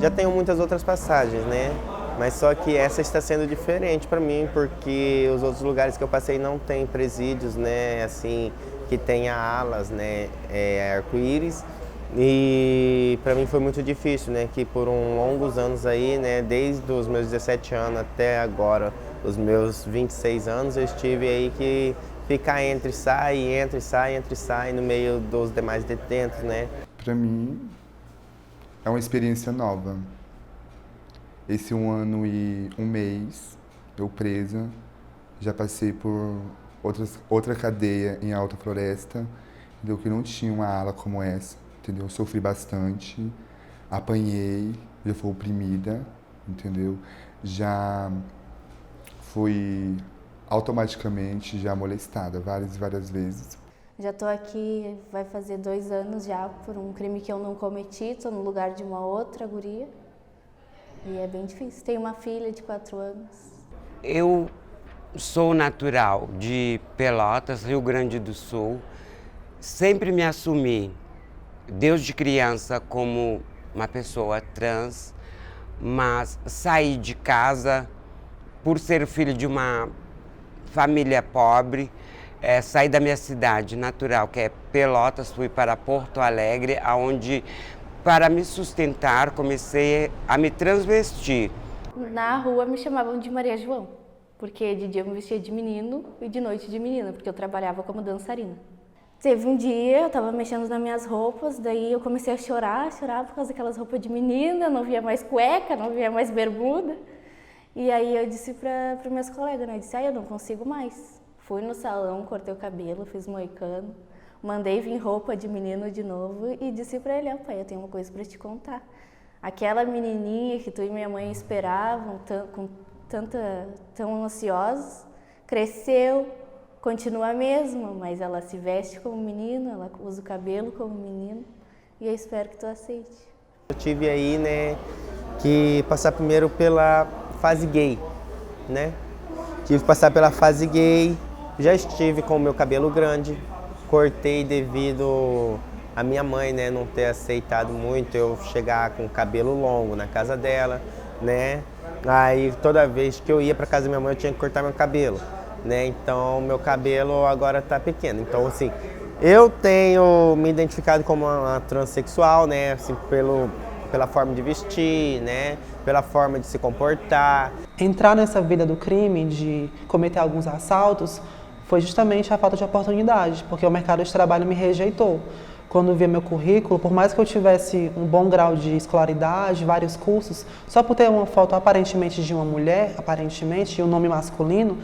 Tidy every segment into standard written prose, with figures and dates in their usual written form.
Já tenho muitas outras passagens, né? Mas só que essa está sendo diferente para mim, porque os outros lugares que eu passei não tem presídios, né? Assim, que tenha alas, né? Arco-íris. E para mim foi muito difícil, né? Que por longos anos aí, né? Desde os meus 17 anos até agora, os meus 26 anos, eu estive aí que ficar entre sai, entre sai, entre sai, no meio dos demais detentos, né? Para mim, é uma experiência nova. Esse 1 ano e 1 mês, eu presa, já passei por outra cadeia em Alta Floresta, entendeu? Que não tinha uma ala como essa, entendeu? Sofri bastante, apanhei, já fui oprimida, entendeu? Já fui automaticamente já molestada várias e várias vezes. Já estou aqui, vai fazer 2 anos já, por um crime que eu não cometi, estou no lugar de uma outra guria. E é bem difícil. Tenho uma filha de 4 anos. Eu sou natural de Pelotas, Rio Grande do Sul. Sempre me assumi, desde criança, como uma pessoa trans, mas saí de casa por ser filho de uma família pobre. Saí da minha cidade natural, que é Pelotas, fui para Porto Alegre, onde, para me sustentar, comecei a me transvestir. Na rua me chamavam de Maria João, porque de dia eu me vestia de menino e de noite de menina, porque eu trabalhava como dançarina. Teve um dia, eu estava mexendo nas minhas roupas, daí eu comecei a chorar por causa daquelas roupas de menina, não via mais cueca, não via mais bermuda. E aí eu disse para os meus colegas, né? Eu disse, eu não consigo mais. Fui no salão, cortei o cabelo, fiz moicano, mandei vir roupa de menino de novo e disse para ele, pai, eu tenho uma coisa para te contar. Aquela menininha que tu e minha mãe esperavam, tão ansiosos, cresceu, continua a mesma, mas ela se veste como menino, ela usa o cabelo como menino e eu espero que tu aceite. Eu tive aí, né, que passar primeiro pela fase gay, né? Tive que passar pela fase gay, já estive com o meu cabelo grande, cortei devido a minha mãe, né, não ter aceitado muito eu chegar com o cabelo longo na casa dela, né? Aí toda vez que eu ia para casa da minha mãe eu tinha que cortar meu cabelo, né? Então meu cabelo agora tá pequeno. Então assim, eu tenho me identificado como uma transexual, né, assim, pela forma de vestir, né, pela forma de se comportar. Entrar nessa vida do crime, de cometer alguns assaltos, foi justamente a falta de oportunidade, porque o mercado de trabalho me rejeitou. Quando via meu currículo, por mais que eu tivesse um bom grau de escolaridade, vários cursos, só por ter uma foto aparentemente de uma mulher, aparentemente, e um nome masculino,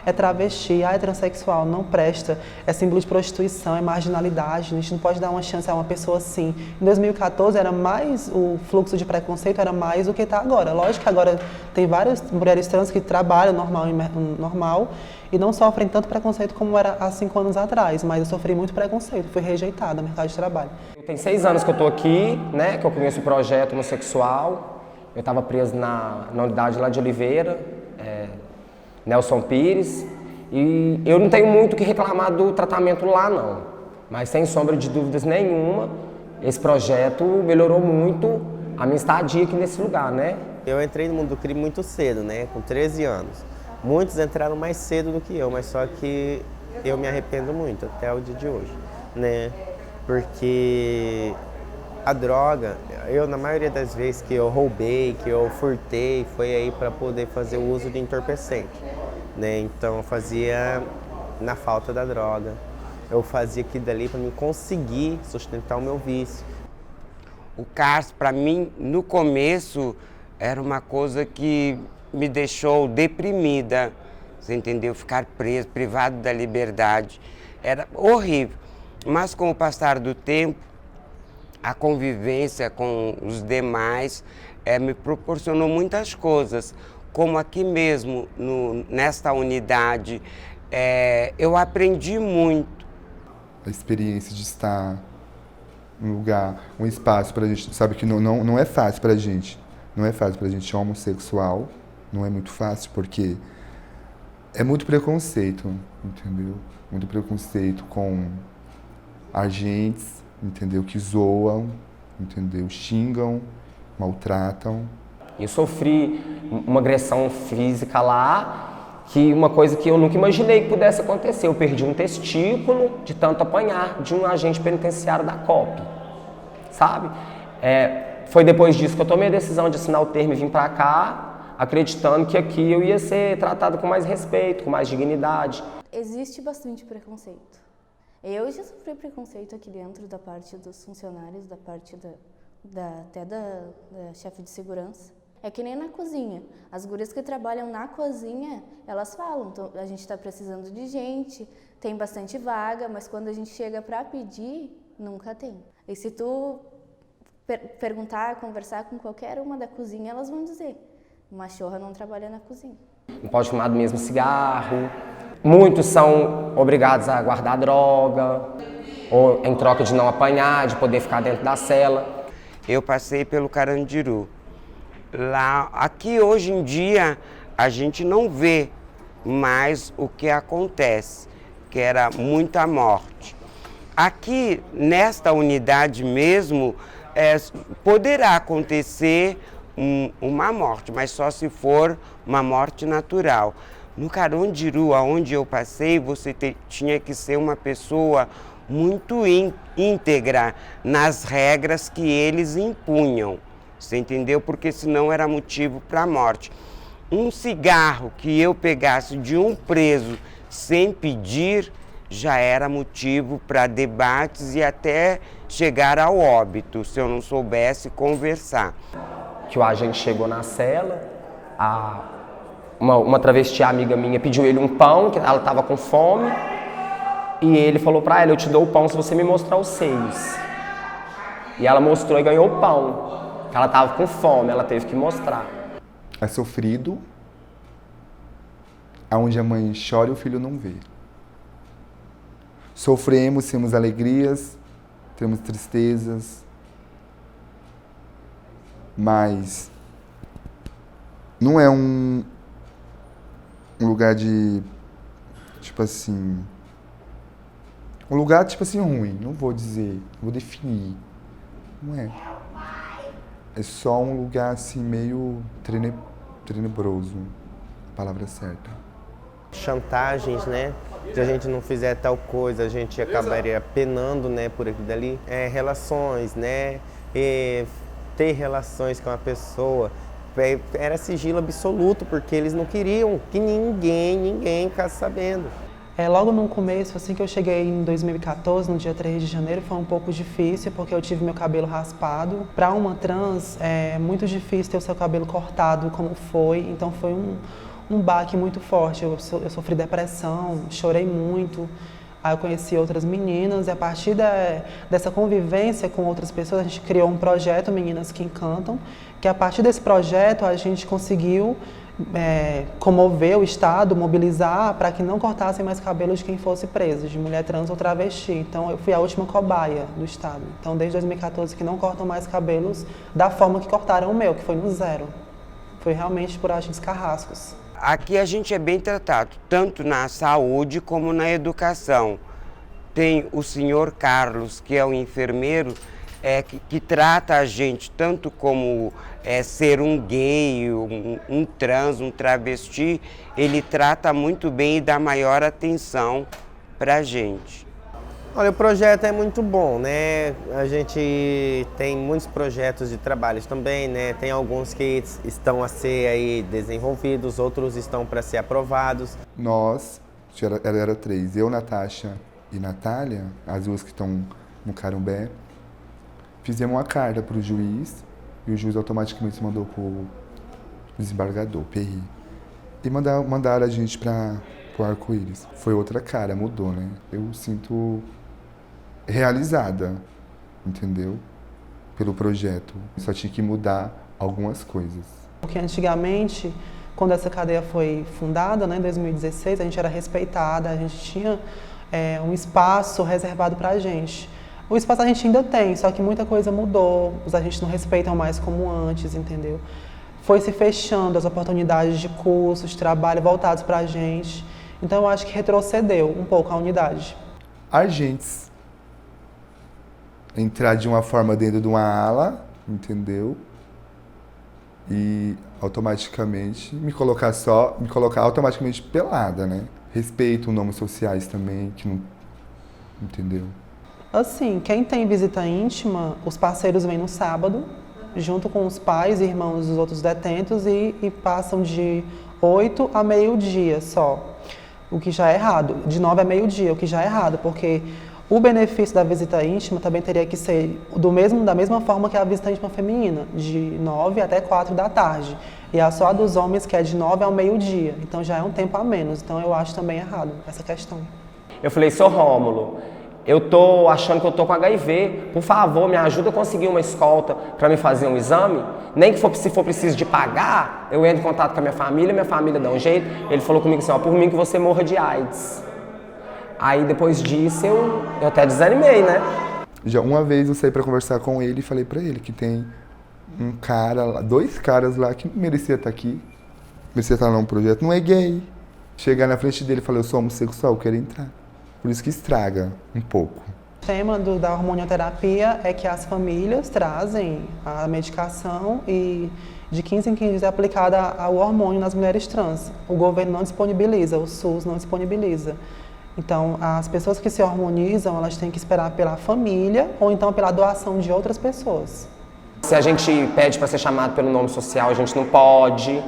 é travesti, é transexual, não presta, é símbolo de prostituição, é marginalidade, a gente não pode dar uma chance a uma pessoa assim. Em 2014, o fluxo de preconceito era mais do que está agora. Lógico que agora tem várias mulheres trans que trabalham normal e não sofrem tanto preconceito como era há 5 anos atrás, mas eu sofri muito preconceito, fui rejeitada no mercado de trabalho. Tem 6 anos que eu estou aqui, né, que eu conheço o projeto homossexual. Eu estava preso na unidade lá de Oliveira, Nelson Pires, e eu não tenho muito o que reclamar do tratamento lá, não. Mas sem sombra de dúvidas nenhuma, esse projeto melhorou muito a minha estadia aqui nesse lugar, né? Eu entrei no mundo do crime muito cedo, né, com 13 anos. Muitos entraram mais cedo do que eu, mas só que eu me arrependo muito até o dia de hoje, né? Porque a droga, na maioria das vezes que eu roubei, que eu furtei, foi aí para poder fazer o uso de entorpecente, né? Então eu fazia na falta da droga, eu fazia aquilo dali para me conseguir sustentar o meu vício. O cárcere, para mim, no começo, era uma coisa que me deixou deprimida, você entendeu? Ficar preso, privado da liberdade, era horrível. Mas com o passar do tempo, a convivência com os demais me proporcionou muitas coisas, como aqui mesmo, nesta unidade, eu aprendi muito. A experiência de estar um lugar, um espaço para a gente, sabe que não é fácil para a gente, não é fácil para a gente homossexual. Não é muito fácil, porque é muito preconceito, entendeu? Muito preconceito com agentes, entendeu? Que zoam, entendeu? Xingam, maltratam. Eu sofri uma agressão física lá, que uma coisa que eu nunca imaginei que pudesse acontecer. Eu perdi um testículo de tanto apanhar de um agente penitenciário da COP, sabe? Foi depois disso que eu tomei a decisão de assinar o termo e vim pra cá, acreditando que aqui eu ia ser tratado com mais respeito, com mais dignidade. Existe bastante preconceito. Eu já sofri preconceito aqui dentro da parte dos funcionários, da parte até da chefe de segurança. É que nem na cozinha. As gurias que trabalham na cozinha, elas falam, então, a gente está precisando de gente, tem bastante vaga, mas quando a gente chega para pedir, nunca tem. E se tu perguntar, conversar com qualquer uma da cozinha, elas vão dizer, machorra não trabalha na cozinha. Não pode fumar do mesmo cigarro. Muitos são obrigados a guardar droga, ou em troca de não apanhar, de poder ficar dentro da cela. Eu passei pelo Carandiru. Aqui hoje em dia a gente não vê mais o que acontece, que era muita morte. Aqui nesta unidade mesmo poderá acontecer uma morte, mas só se for uma morte natural. No Carandiru, onde eu passei, você tinha que ser uma pessoa muito íntegra nas regras que eles impunham, você entendeu? Porque senão era motivo para a morte. Um cigarro que eu pegasse de um preso sem pedir, já era motivo para debates e até chegar ao óbito, se eu não soubesse conversar. Que o agente chegou na cela, uma travesti amiga minha pediu ele um pão, que ela estava com fome, e ele falou para ela, eu te dou o pão se você me mostrar os seios. E ela mostrou e ganhou o pão. Ela estava com fome, ela teve que mostrar. É sofrido, aonde a mãe chora e o filho não vê. Sofremos, temos alegrias, temos tristezas, mas não é um lugar de, tipo assim, um lugar, tipo assim, ruim, não vou dizer, vou definir, não é. É só um lugar, assim, meio tenebroso, palavra certa. Chantagens, né? Se a gente não fizer tal coisa, a gente acabaria penando, né, por aqui dali. Relações, né? Ter relações com a pessoa. Era sigilo absoluto, porque eles não queriam que ninguém ficasse sabendo. Logo no começo, assim que eu cheguei em 2014, no dia 3 de janeiro, foi um pouco difícil, porque eu tive meu cabelo raspado. Para uma trans, é muito difícil ter o seu cabelo cortado como foi, então foi um baque muito forte. Eu sofri depressão, chorei muito. Aí eu conheci outras meninas e a partir dessa convivência com outras pessoas, a gente criou um projeto, Meninas que Encantam, que a partir desse projeto a gente conseguiu comover o Estado, mobilizar para que não cortassem mais cabelo de quem fosse preso, de mulher trans ou travesti. Então eu fui a última cobaia do Estado. Então desde 2014 que não cortam mais cabelos da forma que cortaram o meu, que foi no zero. Foi realmente por agentes carrascos. Aqui a gente é bem tratado, tanto na saúde como na educação. Tem o senhor Carlos, que é o enfermeiro, que trata a gente tanto como ser um gay, um trans, um travesti. Ele trata muito bem e dá maior atenção pra gente. Olha, o projeto é muito bom, né? A gente tem muitos projetos de trabalhos também, né? Tem alguns que estão a ser aí desenvolvidos, outros estão para ser aprovados. Nós, ela era 3, eu, Natasha e Natália, as duas que estão no Carumbé, fizemos uma carta para o juiz e o juiz automaticamente mandou para o desembargador, PRI. E mandaram a gente para o Arco-Íris. Foi outra cara, mudou, né? Eu sinto realizada, entendeu? Pelo projeto. Só tinha que mudar algumas coisas. Porque antigamente, quando essa cadeia foi fundada, né, em 2016, a gente era respeitada, a gente tinha um espaço reservado para a gente. O espaço a gente ainda tem, só que muita coisa mudou, os agentes não respeitam mais como antes, entendeu? Foi se fechando as oportunidades de cursos, de trabalho voltados para a gente. Então eu acho que retrocedeu um pouco a unidade. Agentes entrar de uma forma dentro de uma ala, entendeu? e automaticamente me colocar automaticamente pelada, né? Respeito normas sociais também, que não... Entendeu? Assim, quem tem visita íntima, os parceiros vêm no sábado, junto com os pais e irmãos dos outros detentos e passam de 8 a meio-dia só, o que já é errado. De 9 a meio-dia, o que já é errado, porque o benefício da visita íntima também teria que ser da mesma forma que a visita íntima feminina, de 9 até 4 da tarde. E só a dos homens que é de 9 ao meio-dia, então já é um tempo a menos. Então eu acho também errado essa questão. Eu falei, seu Rômulo, eu tô achando que eu tô com HIV, por favor, me ajuda a conseguir uma escolta para me fazer um exame, nem que se for preciso de pagar, eu entro em contato com a minha família dá um jeito. Ele falou comigo assim, ó, por mim que você morra de AIDS. Aí depois disso eu até desanimei, né? Já uma vez eu saí pra conversar com ele e falei pra ele que tem um cara lá, 2 caras lá que não merecia estar aqui, merecia estar num projeto, não é gay. Chegar na frente dele e falar, eu sou homossexual, eu quero entrar. Por isso que estraga um pouco. O tema da hormonioterapia é que as famílias trazem a medicação e de 15 em 15 dias é aplicada ao hormônio nas mulheres trans. O governo não disponibiliza, o SUS não disponibiliza. Então, as pessoas que se hormonizam, elas têm que esperar pela família ou então pela doação de outras pessoas. Se a gente pede para ser chamado pelo nome social, a gente não pode.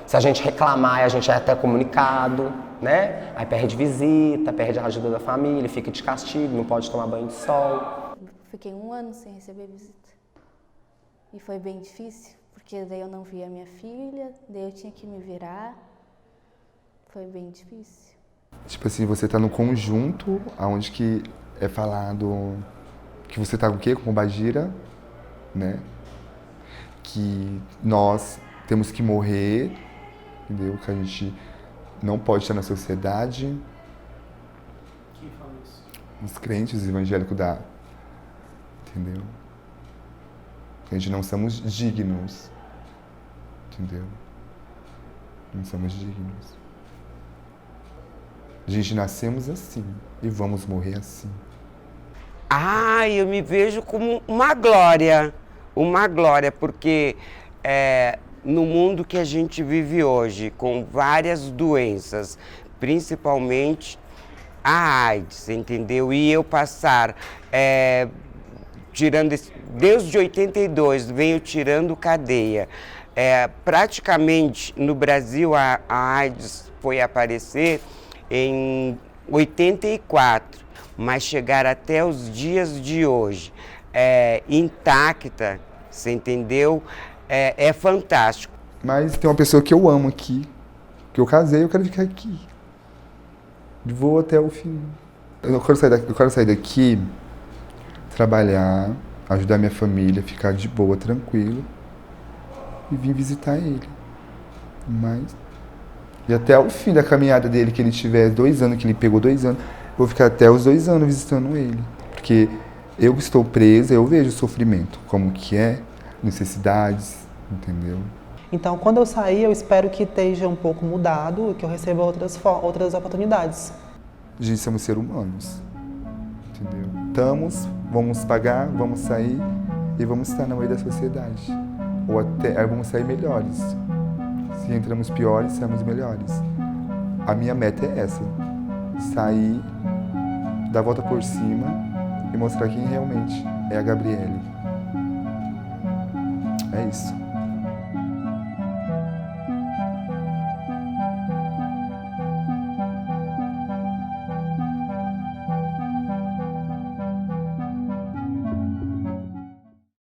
Se a gente reclamar, a gente é até comunicado, né? Aí perde visita, perde a ajuda da família, fica de castigo, não pode tomar banho de sol. Fiquei 1 ano sem receber visita. E foi bem difícil, porque daí eu não via minha filha, daí eu tinha que me virar. Foi bem difícil. Tipo assim, você tá no conjunto, onde que é falado que você tá com o quê? Com Bagira, né? Que nós temos que morrer, entendeu? Que a gente não pode estar na sociedade. Quem fala isso? Os crentes evangélicos da... Entendeu? Que a gente não somos dignos. Entendeu? Não somos dignos. A gente nascemos assim e vamos morrer assim. Eu me vejo como uma glória, porque no mundo que a gente vive hoje, com várias doenças, principalmente a AIDS, entendeu? E eu passar, desde 82, venho tirando cadeia. Praticamente no Brasil a AIDS foi aparecer em 84, mas chegar até os dias de hoje intacta, você entendeu? É fantástico. Mas tem uma pessoa que eu amo aqui, que eu casei, eu quero ficar aqui. Vou até o fim. Eu quero sair daqui, trabalhar, ajudar minha família, ficar de boa, tranquilo e vir visitar ele. Mas... E até o fim da caminhada dele, que ele tiver 2 anos, que ele pegou 2 anos, eu vou ficar até os 2 anos visitando ele. Porque eu que estou presa, eu vejo o sofrimento, como que é, necessidades, entendeu? Então, quando eu sair, eu espero que esteja um pouco mudado, que eu receba outras oportunidades. A gente somos seres humanos, entendeu? Vamos pagar, vamos sair e vamos estar no meio da sociedade. Ou até vamos sair melhores. Se entramos piores, saímos melhores. A minha meta é essa. Sair, dar a volta por cima e mostrar quem realmente é a Gabriele. É isso.